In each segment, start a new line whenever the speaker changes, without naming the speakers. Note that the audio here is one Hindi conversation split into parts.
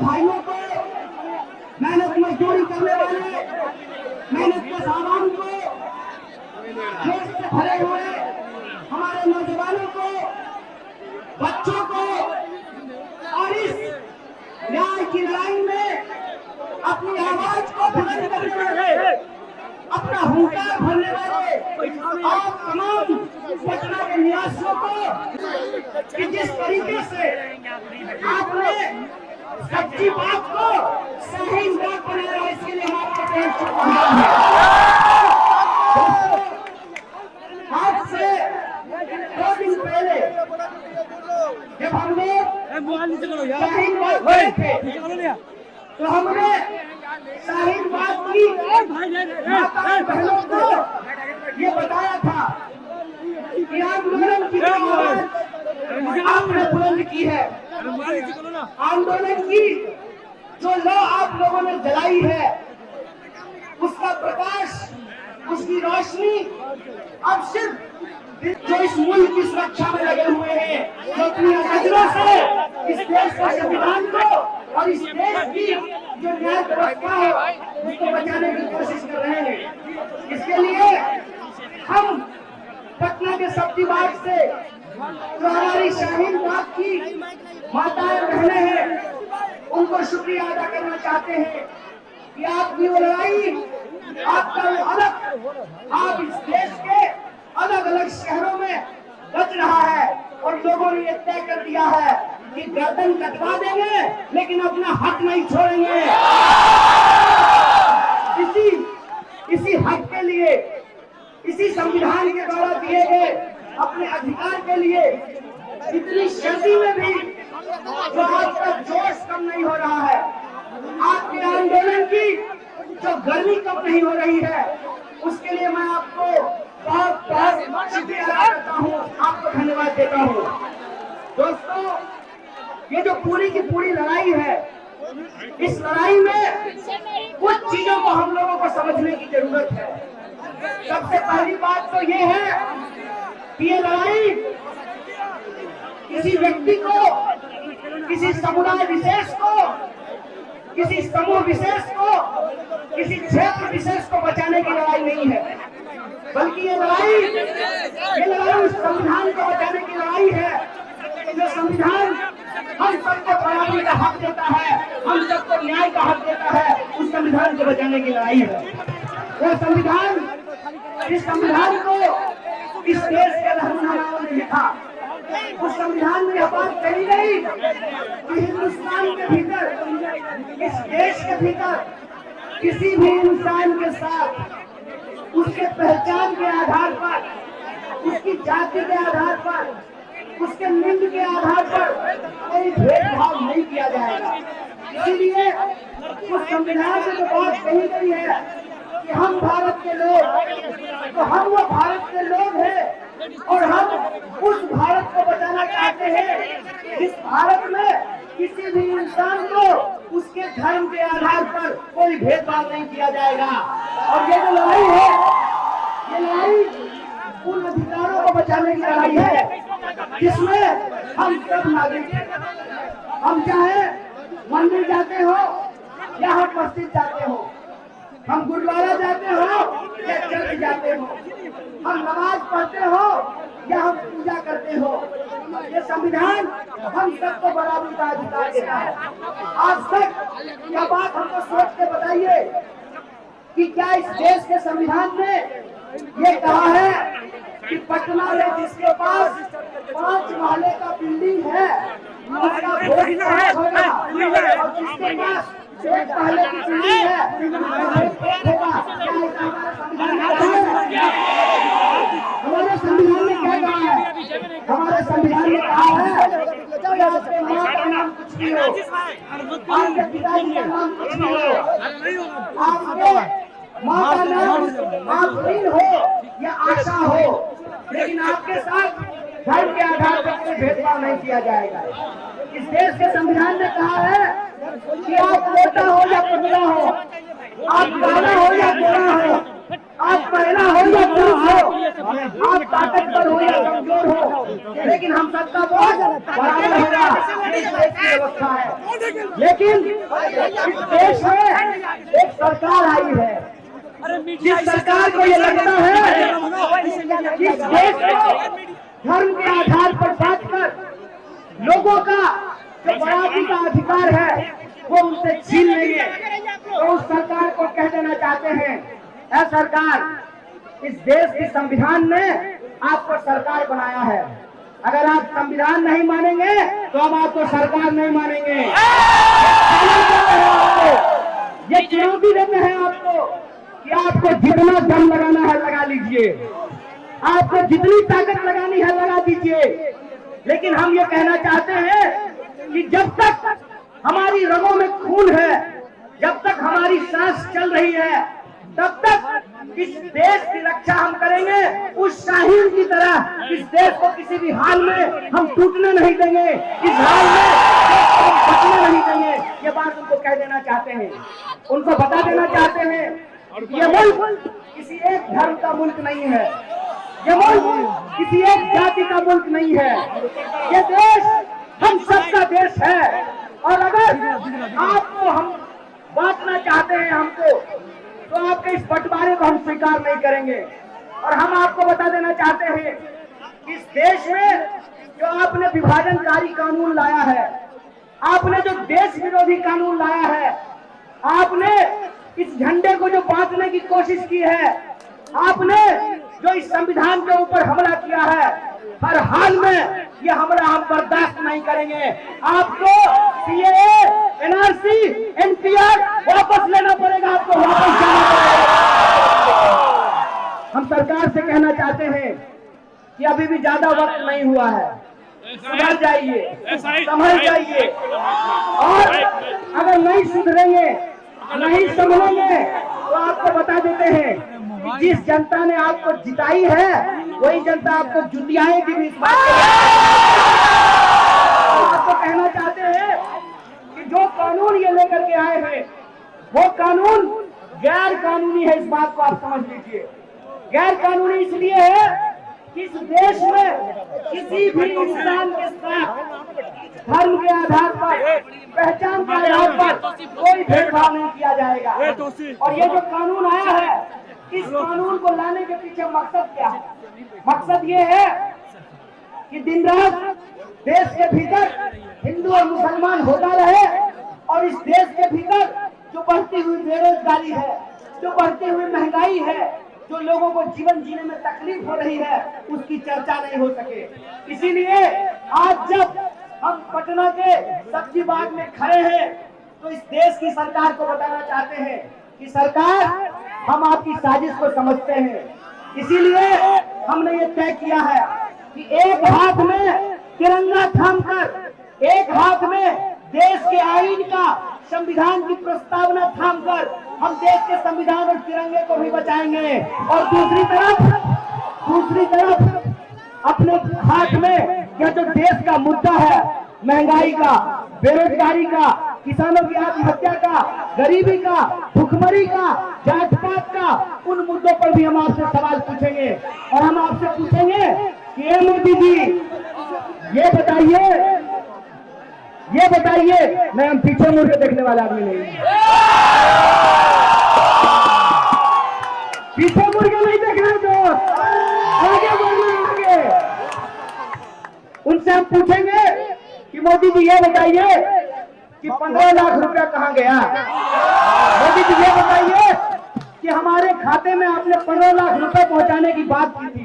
भाइयों को, मेहनत मजदूरी करने वाले मेहनत के सामान को, जोश से भरे हुए हमारे नौजवानों को, बच्चों को और इस न्याय की लड़ाई में अपनी आवाज को बुलंद करने वाले, अपना हुंकार भरने वाले आप तमाम पटना के निवासियों को कि जिस तरीके से आपने सच्ची बात को सही बात बनाया, इसके लिए हम आपको आज से 2 दिन पहले जब हमने शाहीन बात गए थे तो हमने शाहीन बात की माता बहनों को ये बताया था कि आंदोलन की आपने बुलंद की है, आंदोलन की जो लौ आप लोगों ने जलाई है उसका प्रकाश, उसकी रोशनी अब सिर्फ जो इस मुल्क की सुरक्षा में लगे हुए हैं, जो अपनी नजरों से इस देश के संविधान को और इस देश की जो न्याय व्यवस्था है उसको बचाने की कोशिश कर रहे हैं। इसके लिए हम पटना के सब्जी बाग से जो हमारी शाहीन बाग की माताएं बहनें हैं उनको शुक्रिया अदा करना चाहते हैं कि आपकी वो लड़ाई, आपका वो अलग, आप इस देश के अलग अलग शहरों में बच रहा है और लोगों ने ये तय कर दिया है कि गर्दन कटवा देंगे लेकिन अपना हक नहीं छोड़ेंगे। इसी हक के लिए, इसी संविधान के द्वारा दिए गए अपने अधिकार के लिए इतनी सर्दी में भी जो आज तक जोश कम नहीं हो रहा है, आपके आंदोलन की जो गर्मी कम नहीं हो रही है, उसके लिए मैं आपको बहुत बहुत शुक्रिया अदा करता हूँ, आपको धन्यवाद देता हूँ। दोस्तों, ये जो पूरी की पूरी लड़ाई है, इस लड़ाई में कुछ चीजों को हम लोगों को समझने की जरूरत है। सबसे पहली बात तो ये है कि ये लड़ाई किसी व्यक्ति को, किसी समुदाय विशेष को, किसी समूह विशेष को, किसी क्षेत्र विशेष को बचाने की लड़ाई नहीं है, बल्कि ये लड़ाई उस संविधान को बचाने की लड़ाई है जो संविधान हम सबको बराबरी का हक देता है, हम सबको न्याय का हक देता है। उस संविधान को बचाने की लड़ाई है। वो संविधान, इस संविधान को इस देश के रहनुमाओं ने लिखा। उस संविधान में यह बात कही गई कि हिंदुस्तान के भीतर, इस देश के भीतर किसी भी इंसान के साथ उसके पहचान के आधार पर, उसकी जाति के आधार पर, उसके लिंग के आधार पर कोई भेदभाव नहीं किया जाएगा। इसीलिए उस संविधान में जो बात कही गई है कि हम भारत के लोग, तो हम वो भारत के लोग हैं और हम उस भारत को बचाना चाहते हैं जिस भारत में किसी भी इंसान को उसके धर्म के आधार पर कोई भेदभाव नहीं किया जाएगा। और ये जो लड़ाई है, ये लड़ाई उन अधिकारों को बचाने की लड़ाई है जिसमें हम सब नागरिक, हम चाहे मंदिर जाते हो या हम मस्जिद जाते हो, हम गुरुद्वारा जाते हो या चर्च जाते हो, हम नमाज पढ़ते हो या हम पूजा करते हो, ये संविधान हम सबको बराबरी का अधिकार देता है। आज तक यह बात हमको सोच के बताइए कि क्या इस देश के संविधान में ये कहा है कि पटना में जिसके पास 5 महले का बिल्डिंग है उसका वोट होगा और जिसके पास 1 महले की बिल्डिंग है हमारे संविधान में क्या कहा है? हमारे संविधान में कहा है कि आपके माँ का नाम कुछ भी हो, आपके पिताजी का नाम कुछ भी हो, आपके माँ का नाम आफरीन हो या आशा हो, लेकिन आपके साथ धर्म के आधार पर कोई भेदभाव नहीं किया जाएगा। इस देश के संविधान ने कहा है कि आप मोटा हो या पतला हो, आप काला हो या गोरा हो, आप महिला हो या पुरुष हो, आप ताकतवर हो या कमजोर हो, लेकिन हम सबका वोट बराबर होगा। की व्यवस्था है। लेकिन इस देश में एक सरकार आई है, जिस सरकार को ये लगता है कि इस देश को धर्म के आधार पर बांटकर लोगों का जो बराबरी का अधिकार है वो उनसे छीन लेंगे, तो उस सरकार को कह देना चाहते हैं, ऐ सरकार, इस देश के संविधान ने आपको सरकार बनाया है, अगर आप संविधान नहीं मानेंगे तो हम आपको सरकार नहीं मानेंगे। ये चुनौती देते हैं आपको कि आपको जितना दम लगाना है लगा लीजिए, आपको जितनी ताकत लगानी है लगा दीजिए, लेकिन हम ये कहना चाहते हैं कि जब तक हमारी रगों में खून है, जब तक हमारी सांस चल रही है, तब तक इस देश की रक्षा हम करेंगे। उस शाहीन की तरह इस देश को किसी भी हाल में हम टूटने नहीं देंगे, इस हाल में हम बचने नहीं देंगे। ये बात उनको कह देना चाहते हैं, उनको बता देना चाहते हैं, ये मुल्क किसी एक धर्म का मुल्क नहीं है, ये मुल्क किसी एक जाति का मुल्क नहीं है, ये देश हम सबका देश है। और अगर आपको हम बांटना चाहते हैं हमको, तो आपके इस बंटवारे को हम स्वीकार नहीं करेंगे। और हम आपको बता देना चाहते हैं कि इस देश में जो आपने विभाजनकारी कानून लाया है, आपने जो देश विरोधी कानून लाया है, आपने इस झंडे को जो बांटने की कोशिश की है, आपने जो इस संविधान के ऊपर हमला किया है, हर हाल में ये हमला हम बर्दाश्त नहीं करेंगे। आपको सीएए, एनआरसी, एनपीआर वापस लेना पड़ेगा, आपको वापस जाना पड़ेगा। हम सरकार से कहना चाहते हैं कि अभी भी ज्यादा वक्त नहीं हुआ है, सुधर जाइए, संभल जाइए, और अगर नहीं सुधरेंगे, नहीं संभलेंगे, तो आपको बता देते हैं कि जिस जनता ने आपको जिताई है वही जनता आपको जुटियाएगी भी। इस बात आपको कहना चाहते हैं कि जो कानून ये लेकर के आए हैं वो कानून गैर कानूनी है, इस बात को आप समझ लीजिए। गैर कानूनी इसलिए है कि इस देश में किसी भी इंसान के साथ धर्म के आधार पर, पहचान के आधार पर कोई भेदभाव नहीं किया जाएगा। और ये जो कानून आया है, इस कानून को लाने के पीछे मकसद क्या है? मकसद ये है कि दिन रात देश के भीतर हिंदू और मुसलमान होता रहे, और इस देश के भीतर जो बढ़ती हुई बेरोजगारी है, जो बढ़ती हुई महंगाई है, जो लोगों को जीवन जीने में तकलीफ हो रही है, उसकी चर्चा नहीं हो सके। इसीलिए आज जब हम पटना के सब्जी बाग में खड़े हैं, तो इस देश की सरकार को बताना चाहते हैं कि सरकार, हम आपकी साजिश को समझते हैं, इसीलिए हमने ये तय किया है कि एक हाथ में तिरंगा थामकर, एक हाथ में देश के आईन का, संविधान की प्रस्तावना थामकर हम देश के संविधान और तिरंगे को भी बचाएंगे, और दूसरी तरफ अपने हाथ में यह जो देश का मुद्दा है, महंगाई का, बेरोजगारी का, किसानों की आत्महत्या का, गरीबी का, भुखमरी का, जात पात का, उन मुद्दों पर भी हम आपसे सवाल पूछेंगे। और हम आपसे पूछेंगे कि मोदी जी ये बताइए, मैं हम पीछे मुड़ के देखने वाला आदमी नहीं, पीछे मुड़ के नहीं देखना, जो आगे बढ़ना, आगे। उनसे हम पूछेंगे कि मोदी जी ये बताइए कि 15 लाख रुपया कहाँ गया? मोदी जी ये बताइए कि हमारे खाते में आपने 15 लाख रुपए पहुंचाने की बात की थी,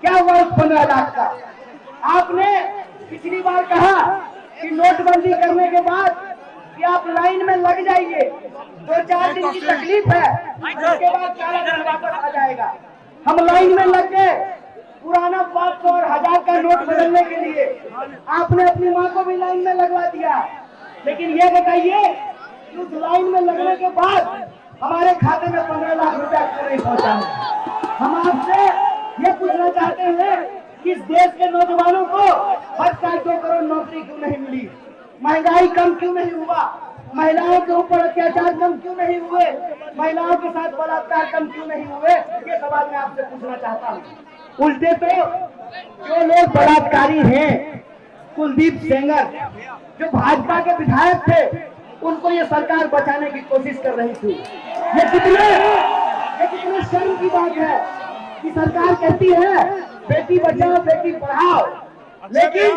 क्या हुआ उस 15 लाख का? आपने पिछली बार कहा कि नोटबंदी करने के बाद कि आप लाइन में लग जाइए, 2-4 दिन की तकलीफ है, उसके बाद सारा धन वापस आ जाएगा। हम लाइन में लग गए, पुराना 500 और 1000 का नोट बदलने के लिए। आपने अपनी माँ को भी लाइन में लगवा दिया, लेकिन ये बताइए कि उस लाइन में लगने के बाद हमारे खाते में 15 लाख रुपया क्यों नहीं पहुंचा है? हम आपसे ये पूछना चाहते हैं कि इस देश के नौजवानों को हर साल 2 करोड़ नौकरी क्यों नहीं मिली? महंगाई कम क्यों नहीं हुआ? महिलाओं के ऊपर अत्याचार कम क्यों नहीं हुए? महिलाओं के साथ बलात्कार कम क्यों नहीं हुए? ये सवाल मैं आपसे पूछना चाहता हूँ। उल्टे तो जो लोग बलात्कारी हैं, कुलदीप सेंगर जो भाजपा के विधायक थे, उनको ये सरकार बचाने की कोशिश कर रही थी। ये कितने शर्म की बात है कि सरकार कहती है बेटी बचाओ बेटी पढ़ाओ, लेकिन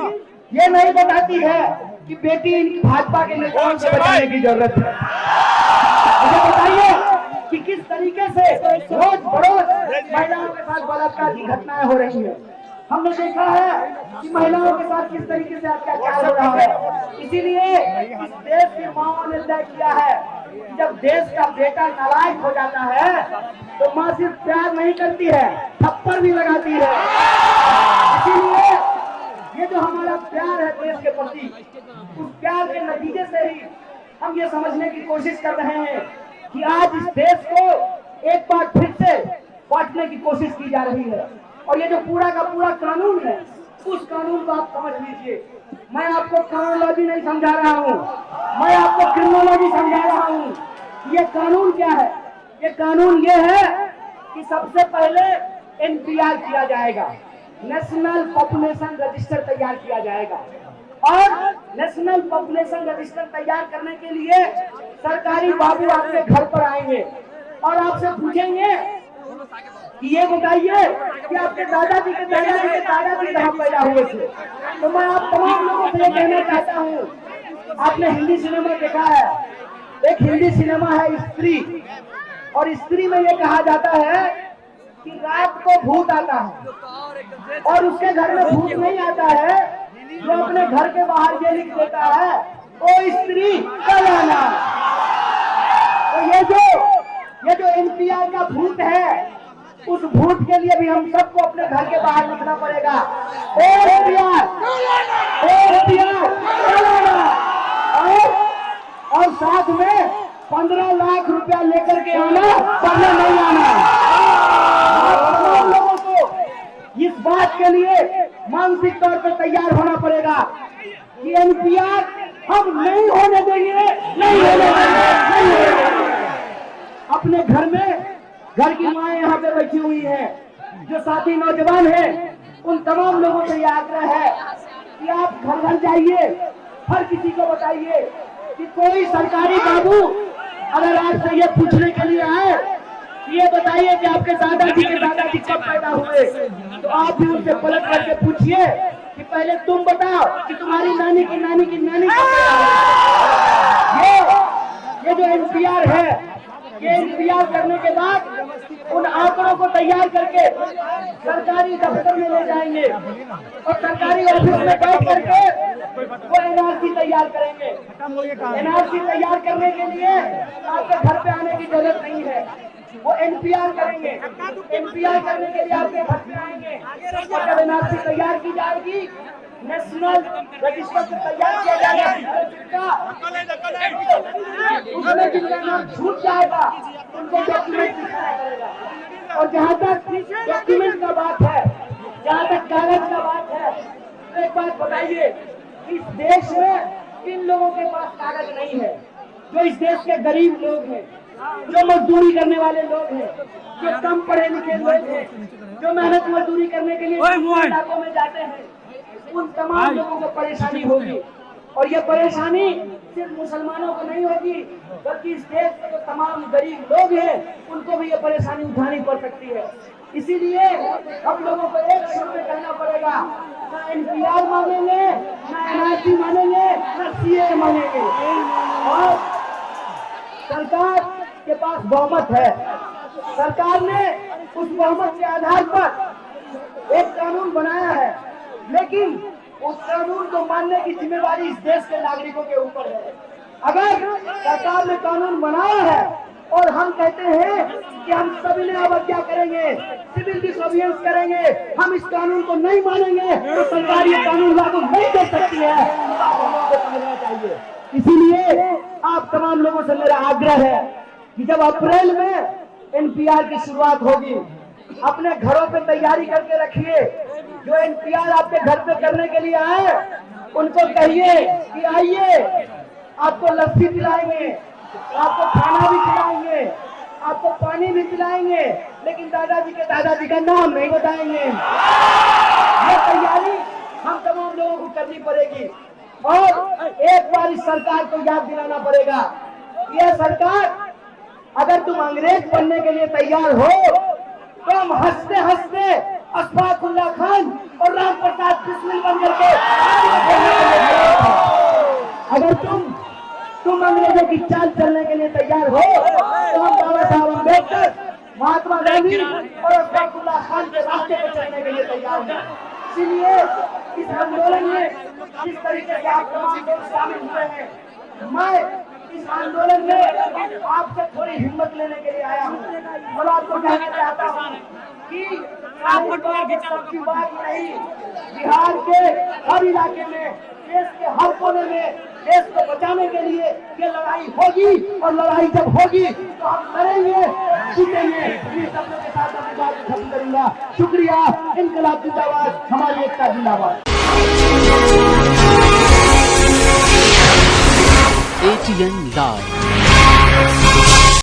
ये नहीं बताती है कि बेटी भाजपा के नेताओं से बचाने की जरूरत है। मुझे बताइए कि किस तरीके से रोज बरोज महिलाओं के साथ बलात्कार की घटनाएं हो रही है। हमने देखा है कि महिलाओं के साथ किस तरीके से अत्याचार हो रहा है। इसीलिए इस देश की माओ ने तय किया है कि जब देश का बेटा नालायक हो जाता है तो माँ सिर्फ प्यार नहीं करती है, थप्पड़ भी लगाती है। इसीलिए ये जो हमारा प्यार है देश के प्रति, उस प्यार के नतीजे से ही हम ये समझने की कोशिश कर रहे हैं कि आज इस देश को एक बार फिर से बांटने की कोशिश की जा रही है। और ये जो पूरा का पूरा कानून है, उस कानून को आप समझ लीजिए। मैं आपको क्रोनोलॉजी नहीं समझा रहा हूँ, मैं आपको क्रिमिनोलॉजी समझा रहा हूँ। ये कानून क्या है? ये कानून ये है कि सबसे पहले एनपीआर किया जाएगा, नेशनल पॉपुलेशन रजिस्टर तैयार किया जाएगा। और नेशनल पॉपुलेशन रजिस्टर तैयार करने के लिए सरकारी बाबू आपके घर पर आएंगे और आपसे पूछेंगे कि ये बताइए कि आपके दादाजी के दादाजी के दादाजी कहाँ पैदा हुए थे। तो मैं आप तमाम लोगों से ये कहना चाहता हूँ, आपने हिंदी सिनेमा देखा है, एक हिंदी सिनेमा है स्त्री, और स्त्री में ये कहा जाता है कि रात को भूत आता है और उसके घर में भूत नहीं आता है, जो अपने घर के बाहर ये लिख देता है ओ स्त्री कल आना। तो ये जो एनपीआर का भूत है, उस भूत के लिए भी हम सबको अपने घर के बाहर लिखना पड़ेगा ओ एनपीआर कल आना। और साथ में 15 लाख रुपया लेकर के आना, पढ़ने नहीं आना। आप लोगों को इस बात के लिए मानसिक तौर पर तैयार होना पड़ेगा कि एनपीआर हम नहीं होने देंगे, नहीं होने देंगे। अपने घर में घर की माएँ यहाँ पे बैठी हुई हैं, जो साथी नौजवान हैं, उन तमाम लोगों से यह आग्रह है कि आप घर घर जाइए, हर किसी को बताइए कि कोई सरकारी बाबू अगर आपसे ये पूछने के लिए आए, ये बताइए कि आपके दादाजी के दादाजी कब पैदा हुए, तो आप भी उनसे पलट करके पूछिए कि पहले तुम बताओ कि तुम्हारी नानी की नानी की नानी कब पैदा हुई। ये जो एनपीआर है, ये एनपीआर करने के बाद उन आंकड़ों को तैयार करके सरकारी दफ्तर में ले जाएंगे और सरकारी ऑफिस में बैठ करके वो एनआरसी तैयार करेंगे। एनआरसी तैयार करने के लिए आपके घर पे आने की जरूरत नहीं है, वो एनपीआर करेंगे। एनपीआर करने के लिए आपके घर पे आएंगे और जब एनआरसी तैयार की जाएगी, नेशनल रजिस्टर से तैयार किया जाएगा, उसमें जिनका नाम छूट जाएगा उनको डॉक्यूमेंट दिखाना पड़ेगा। और जहाँ तक डॉक्यूमेंट का बात है, जहाँ तक कागज का बात है, तो एक बात बताइए, इस देश में किन लोगों के पास कागज नहीं है? जो इस देश के गरीब लोग हैं, जो मजदूरी करने वाले लोग हैं, जो कम पढ़े लिखे लोग हैं, जो मेहनत मजदूरी करने के लिए इलाकों में जाते हैं, उन तमाम लोगों को परेशानी होगी। और ये परेशानी सिर्फ मुसलमानों को नहीं होगी, बल्कि इस देश के जो तमाम गरीब लोग हैं, उनको भी ये परेशानी उठानी पड़ सकती है। इसीलिए हम लोगों को एक सुर में कहना पड़ेगा, ना एनपीआर मानेंगे, ना एनआरसी मानेंगे, ना सीए मानेंगे। और सरकार के पास बहुमत है, सरकार ने उस बहुमत के आधार पर एक कानून बनाया है, लेकिन उस कानून को मानने की जिम्मेदारी इस देश के नागरिकों के ऊपर है। अगर सरकार ने कानून बनाया है और हम कहते हैं कि हम सभी ने अवज्ञा करेंगे, सिविल डिसोबियंस करेंगे, हम इस कानून को नहीं मानेंगे, तो सरकार ये कानून लागू नहीं कर सकती है। आप लोगों को समझना चाहिए। इसीलिए आप तमाम लोगों से मेरा आग्रह है कि जब अप्रैल में एनपीआर की शुरुआत होगी, अपने घरों पे तैयारी करके रखिए। जो एनपीआर आपके घर पे करने के लिए आए, उनको कहिए कि आइए, आपको लस्सी पिलाएंगे, आपको खाना भी खिलाएंगे, आपको पानी भी पिलाएंगे, लेकिन दादाजी के दादाजी का नाम नहीं बताएंगे। हम तमाम लोगों को करनी पड़ेगी। और एक बार इस सरकार को याद दिलाना पड़ेगा, यह सरकार अगर तुम अंग्रेज बनने के लिए तैयार हो तो हम हंसते हंसते अशफाकुल्ला खान और राम प्रसाद बिस्मिल बन करके, अगर तुम अंग्रेजों की चाल चलने के लिए तैयार हो तो हम बाबा साहब अम्बेडकर, महात्मा गांधी और अशफाकुल्ला खान के रास्ते पर चलने के लिए तैयार हैं। इसलिए इस आंदोलन में जिस तरीके से आप तमाम लोग शामिल हुए हैं, मैं इस आंदोलन में आपसे थोड़ी हिम्मत लेने के लिए आया हूँ और आपको कहना चाहता हूँ कि सबकी बात नहीं, बिहार के हर इलाके में, देश के हर कोने में देश को बचाने के लिए ये लड़ाई होगी और लड़ाई जब होगी तो हम लड़ेंगे, जीतेंगे। इस शब्दों के साथ अपनी बात खत्म करूंगा। शुक्रिया। इनकलाब जिंदाबाद, हमारी एकता जिंदाबाद।
ATN Live।